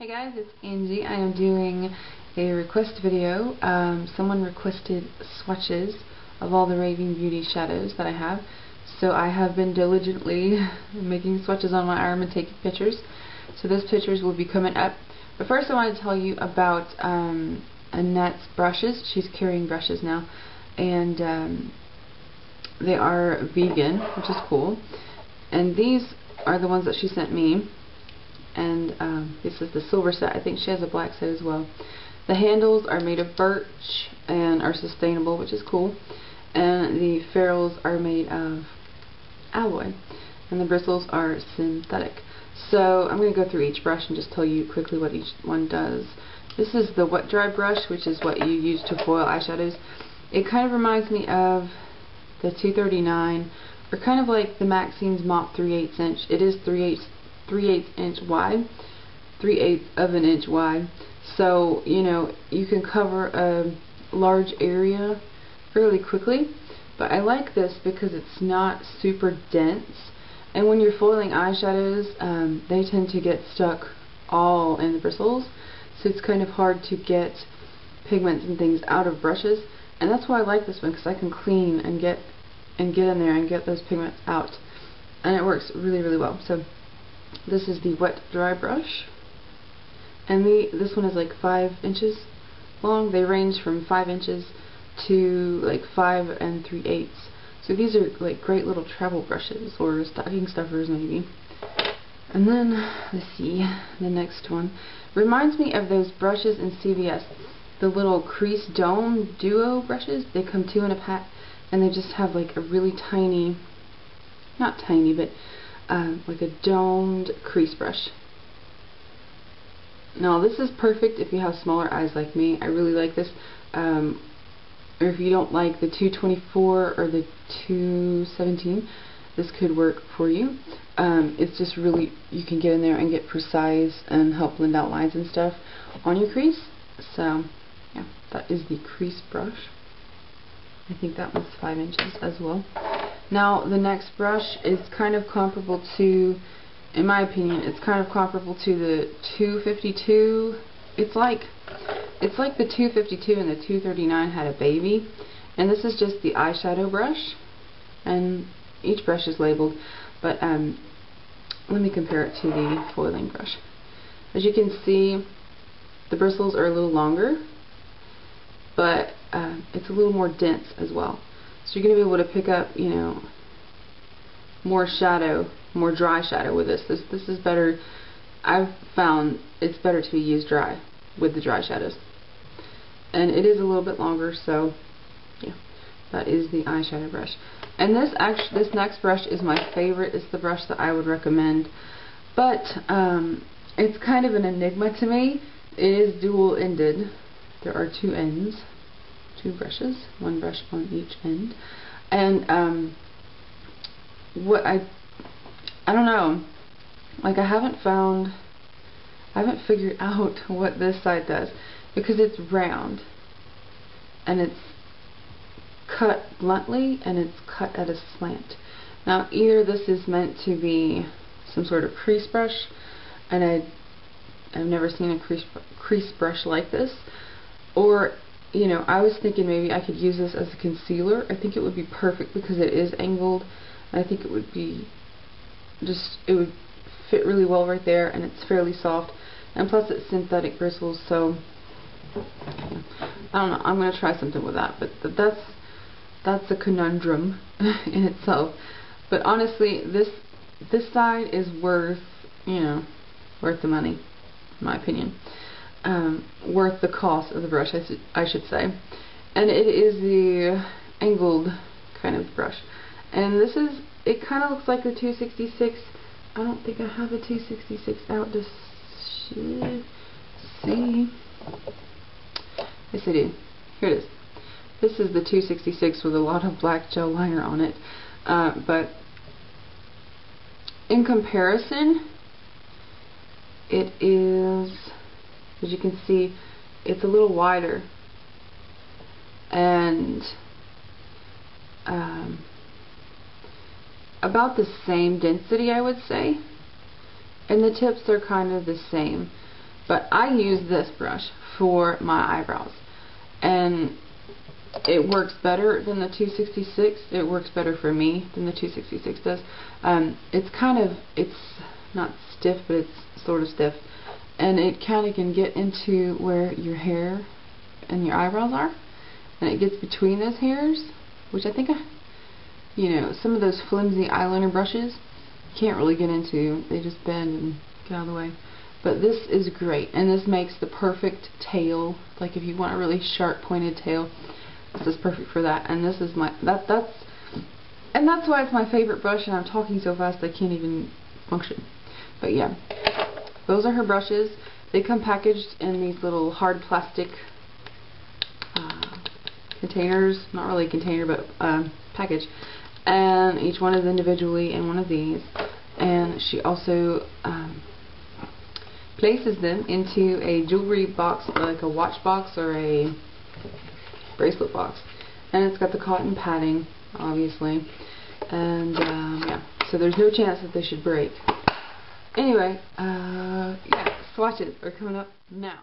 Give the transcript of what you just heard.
Hey guys, it's Angie. I am doing a request video. Someone requested swatches of all the Raving Beauty shadows that I have. So I have been diligently making swatches on my arm and taking pictures. So those pictures will be coming up. But first I want to tell you about Annette's brushes. She's carrying brushes now. And they are vegan, which is cool. And these are the ones that she sent me. And this is the silver set. I think she has a black set as well. The handles are made of birch and are sustainable, which is cool. And the ferrules are made of alloy. And the bristles are synthetic. So I'm going to go through each brush and just tell you quickly what each one does. This is the wet dry brush, which is what you use to foil eyeshadows. It kind of reminds me of the 239, or kind of like the Maxine's Mop 3/8 inch. It is 3/8 inch wide, 3/8 of an inch wide. So, you know, you can cover a large area fairly quickly. But I like this because it's not super dense. And when you're foiling eyeshadows, they tend to get stuck all in the bristles. So it's kind of hard to get pigments and things out of brushes. And that's why I like this one, because I can clean and get in there and get those pigments out. And it works really, really well. So this is the wet dry brush, and this one is like 5 inches long. They range from 5 inches to like 5 3/8. So these are like great little travel brushes or stocking stuffers maybe. And then let's see, the next one reminds me of those brushes in CVS, the little crease dome duo brushes. They come 2 in a pack, and they just have like a really tiny, not tiny, but like a domed crease brush. Now this is perfect if you have smaller eyes like me. I really like this. Or if you don't like the 224 or the 217, this could work for you. It's just really, you can get in there and get precise and help blend out lines and stuff on your crease. So yeah, that is the crease brush. I think that one's 5 inches as well. Now the next brush is kind of comparable to, in my opinion, it's kind of comparable to the 252. It's like the 252 and the 239 had a baby. And this is just the eyeshadow brush. And each brush is labeled. But let me compare it to the foiling brush. As you can see, the bristles are a little longer, but it's a little more dense as well. So you're going to be able to pick up, you know, more shadow, more dry shadow with this. This is better. I've found it's better to be used dry with the dry shadows. And it is a little bit longer, so yeah, that is the eyeshadow brush. And this next brush is my favorite. It's the brush that I would recommend. But it's kind of an enigma to me. It is dual-ended. There are 2 ends. 2 brushes, 1 brush on each end. And what I don't know, like I haven't figured out what this side does, because it's round and it's cut bluntly and it's cut at a slant. Now either this is meant to be some sort of crease brush, and I've never seen a crease brush like this, or you know, I was thinking maybe I could use this as a concealer. I think it would be perfect because it is angled. I think it would be it would fit really well right there, and it's fairly soft, and plus it's synthetic bristles, so I don't know, I'm going to try something with that, but that's a conundrum in itself. But honestly, this side is worth, you know, worth the money, in my opinion. Worth the cost of the brush, I should say. And it is the angled kind of brush. And this is, it kind of looks like the 266. I don't think I have a 266 out to see. Yes, I do. Here it is. This is the 266 with a lot of black gel liner on it. But in comparison, it is, as you can see, it's a little wider, and about the same density, I would say, and the tips are kind of the same. But I use this brush for my eyebrows, and it works better than the 266. It works better for me than the 266 does. It's not stiff, but it's sort of stiff, and it kind of can get into where your hair and your eyebrows are, and it gets between those hairs, which I think, you know, some of those flimsy eyeliner brushes you can't really get into. They just bend and get out of the way. But this is great, and this makes the perfect tail. Like if you want a really sharp pointed tail, this is perfect for that. And this is that's why it's my favorite brush, and I'm talking so fast I can't even function. But yeah, those are her brushes. They come packaged in these little hard plastic containers, not really a container, but package, and each one is individually in one of these. And she also places them into a jewelry box, like a watch box or a bracelet box, and it's got the cotton padding, obviously, and yeah, so there's no chance that they should break. Anyway, yeah, swatches are coming up now.